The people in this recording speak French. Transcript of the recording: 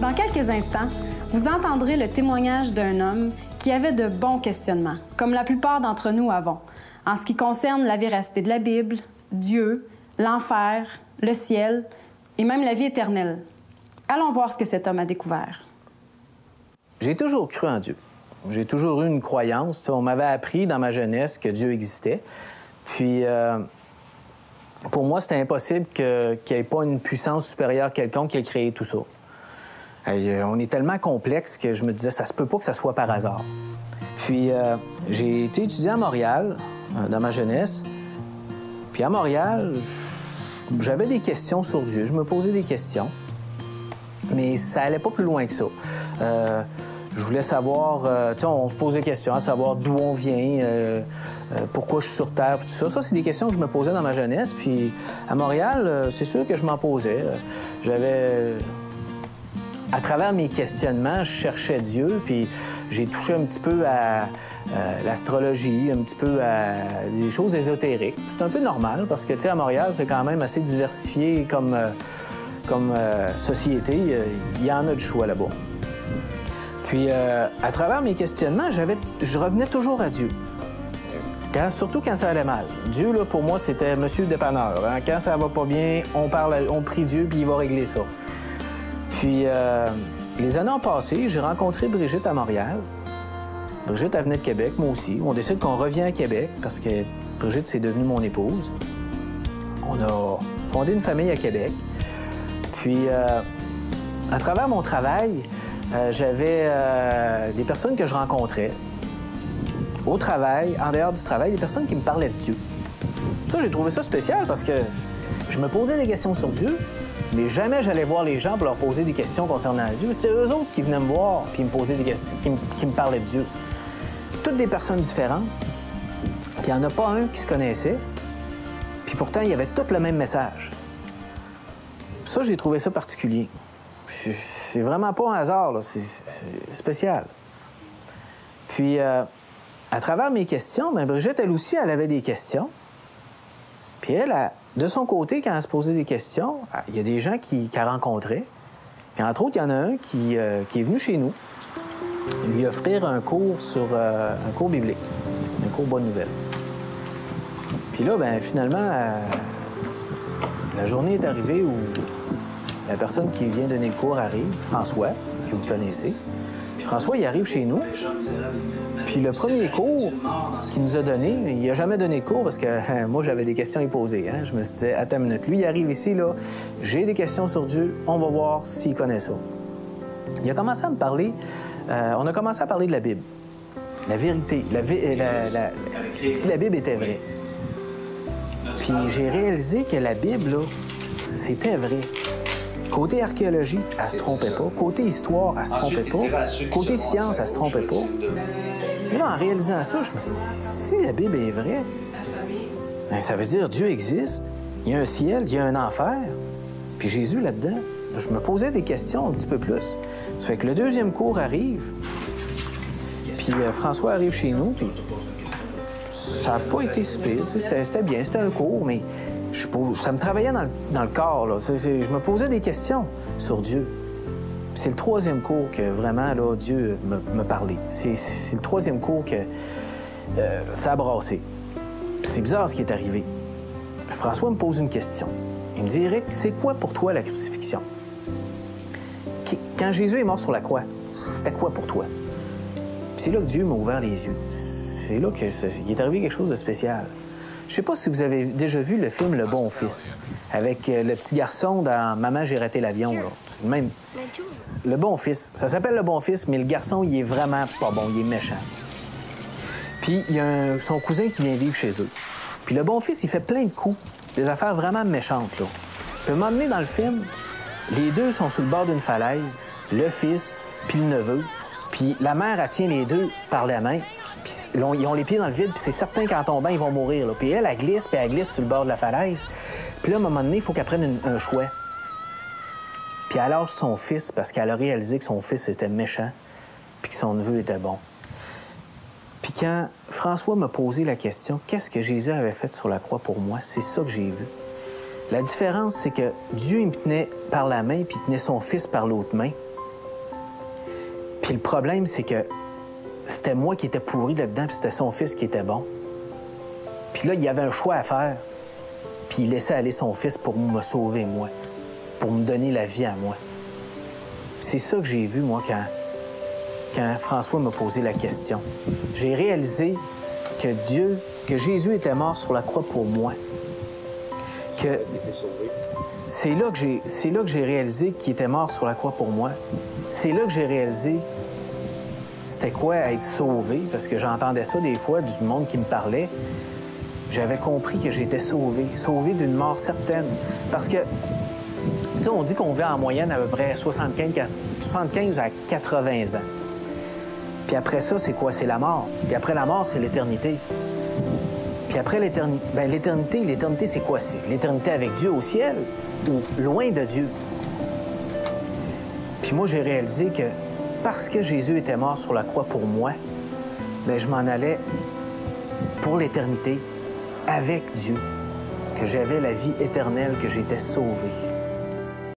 Dans quelques instants, vous entendrez le témoignage d'un homme qui avait de bons questionnements, comme la plupart d'entre nous avons, en ce qui concerne la véracité de la Bible, Dieu, l'enfer, le ciel et même la vie éternelle. Allons voir ce que cet homme a découvert. J'ai toujours cru en Dieu. J'ai toujours eu une croyance. On m'avait appris dans ma jeunesse que Dieu existait. Puis, pour moi, c'était impossible qu'il n'y ait pas une puissance supérieure quelconque qui ait créé tout ça. On est tellement complexe que je me disais, ça se peut pas que ça soit par hasard. Puis, j'ai été étudié à Montréal, dans ma jeunesse. Puis, à Montréal, j'avais des questions sur Dieu. Je me posais des questions. Mais ça allait pas plus loin que ça. Je voulais savoir, tu sais, on se pose des questions, à savoir d'où on vient, pourquoi je suis sur Terre, tout ça. Ça, c'est des questions que je me posais dans ma jeunesse. Puis à Montréal, c'est sûr que je m'en posais. À travers mes questionnements, je cherchais Dieu, puis j'ai touché un petit peu à l'astrologie, un petit peu à des choses ésotériques. C'est un peu normal, parce que, tu sais, à Montréal, c'est quand même assez diversifié comme société. Il y en a du choix là-bas. Puis, à travers mes questionnements, je revenais toujours à Dieu. Surtout quand ça allait mal. Dieu, là, pour moi, c'était Monsieur Dépanneur. Hein? Quand ça va pas bien, on prie Dieu, puis il va régler ça. Puis, les années ont passé, j'ai rencontré Brigitte à Montréal. Brigitte, elle venait de Québec, moi aussi. On décide qu'on revient à Québec, parce que Brigitte, c'est devenue mon épouse. On a fondé une famille à Québec. Puis, à travers mon travail, j'avais des personnes que je rencontrais au travail, en dehors du travail, des personnes qui me parlaient de Dieu. Ça, j'ai trouvé ça spécial parce que je me posais des questions sur Dieu, mais jamais j'allais voir les gens pour leur poser des questions concernant Dieu. C'était eux autres qui venaient me voir puis me posaient des questions, qui me parlaient de Dieu. Toutes des personnes différentes, puis il n'y en a pas un qui se connaissait, puis pourtant, il y avait tous le même message. Ça, j'ai trouvé ça particulier. C'est vraiment pas un hasard, là. C'est spécial. Puis, à travers mes questions, bien, Brigitte, elle aussi, elle avait des questions. Puis elle, de son côté, quand elle se posait des questions, il y a des gens qu'elle rencontrait. Puis entre autres, il y en a un qui est venu chez nous lui offrir un cours un cours biblique, un cours Bonne Nouvelle. Puis là, bien, finalement, la journée est arrivée où la personne qui vient donner le cours arrive, François, que vous connaissez. Puis François, il arrive chez nous. Puis le premier cours qu'il nous a donné, il n'a jamais donné de cours parce que moi, j'avais des questions à lui poser. Hein? Je me suis dit, attends une minute. Lui, il arrive ici, là, j'ai des questions sur Dieu, on va voir s'il connaît ça. Il a commencé à me parler, on a commencé à parler de la Bible. La vérité, si la Bible était vraie. Puis j'ai réalisé que la Bible, là, c'était vrai. Côté archéologie, elle se trompait pas. Côté histoire, elle se trompait pas. Côté science, elle se trompait pas. Mais là, en réalisant ça, je me suis dit, si la Bible est vraie, bien, ça veut dire Dieu existe, il y a un ciel, il y a un enfer, puis Jésus là-dedans. Je me posais des questions un petit peu plus. Ça fait que le deuxième cours arrive, puis François arrive chez nous, puis ça n'a pas été si pire. C'était bien, c'était un cours, mais ça me travaillait dans le corps. Là. Je me posais des questions sur Dieu. C'est le troisième cours que vraiment, là, Dieu me parlait. C'est le troisième cours que ça a brassé. C'est bizarre ce qui est arrivé. François me pose une question. Il me dit, Éric, c'est quoi pour toi la crucifixion? Quand Jésus est mort sur la croix, c'était quoi pour toi? Puis c'est là que Dieu m'a ouvert les yeux. C'est là qu'il est arrivé quelque chose de spécial. Je sais pas si vous avez déjà vu le film Le Bon Fils, avec le petit garçon dans Maman, j'ai raté l'avion. Même Le Bon Fils. Ça s'appelle Le Bon Fils, mais le garçon, il est vraiment pas bon, il est méchant. Puis il y a son cousin qui vient vivre chez eux. Puis le Bon Fils, il fait plein de coups, des affaires vraiment méchantes, là. Puis à un moment donné, dans le film, les deux sont sur le bord d'une falaise, le fils puis le neveu. Puis la mère, elle tient les deux par la main. Puis ils ont les pieds dans le vide, puis c'est certain qu'en tombant, ils vont mourir. Là. Puis elle glisse, puis elle glisse sur le bord de la falaise. Puis là, à un moment donné, il faut qu'elle prenne un choix. Puis elle lâche son fils parce qu'elle a réalisé que son fils était méchant, puis que son neveu était bon. Puis quand François m'a posé la question, qu'est-ce que Jésus avait fait sur la croix pour moi, c'est ça que j'ai vu. La différence, c'est que Dieu, il me tenait par la main, puis il tenait son fils par l'autre main. Puis le problème, c'est que c'était moi qui étais pourri là-dedans, puis c'était son fils qui était bon. Puis là, il y avait un choix à faire. Puis il laissait aller son fils pour me sauver, moi. Pour me donner la vie à moi. C'est ça que j'ai vu, moi, quand François m'a posé la question. J'ai réalisé que Jésus était mort sur la croix pour moi. Que c'est là que j'ai réalisé qu'il était mort sur la croix pour moi. C'est là que j'ai réalisé c'était quoi être sauvé, parce que j'entendais ça des fois du monde qui me parlait. J'avais compris que j'étais sauvé d'une mort certaine. Parce que, tu sais, on dit qu'on vit en moyenne à peu près 75 à 80 ans. Puis après ça, c'est quoi? C'est la mort. Puis après la mort, c'est l'éternité. Puis après l'éternité, bien, l'éternité, c'est quoi? C'est l'éternité avec Dieu au ciel ou loin de Dieu. Puis moi, j'ai réalisé que parce que Jésus était mort sur la croix pour moi, bien, je m'en allais pour l'éternité avec Dieu, que j'avais la vie éternelle, que j'étais sauvé.